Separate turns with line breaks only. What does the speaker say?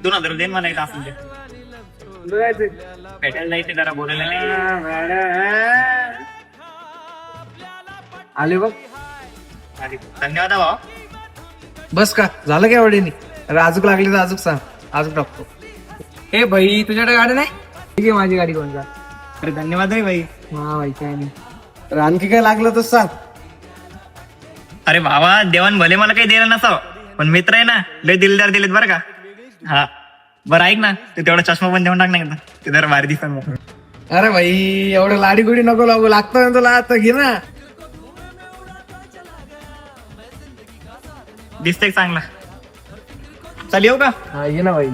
2,000 देईन मला एक आपण भेटायला जायचं जरा बोलायला नाही.
आले बघ.
अरे, धन्यवाद हा भाऊ.
बस का झालं काय वडीनी? अरे अजूक लागली तर अजूक सांग, अजूक टाकतो. ए भाई तुझ्याकडे गाडी नाही? ठीक आहे माझी गाडी कोणता.
अरे धन्यवाद आहे भाई.
हा भाई काय नाही. तर आणखी काय लागलं तर सांग.
अरे भावा देवान भले मला काही दिलं नसावं, पण मित्र आहे ना लय दिलदार दिलेत बरं का. हा बरं ऐक ना, ते तेवढा चष्मा पण देऊन टाक ना एकदा. ते जरा भारी दिसत मग.
अरे भाई एवढं लाडी गुडी नको लागू, लागतं ना तुला आता घे ना.
दिसतंय चांगला. चल येऊ का?
हा ये ना भाई.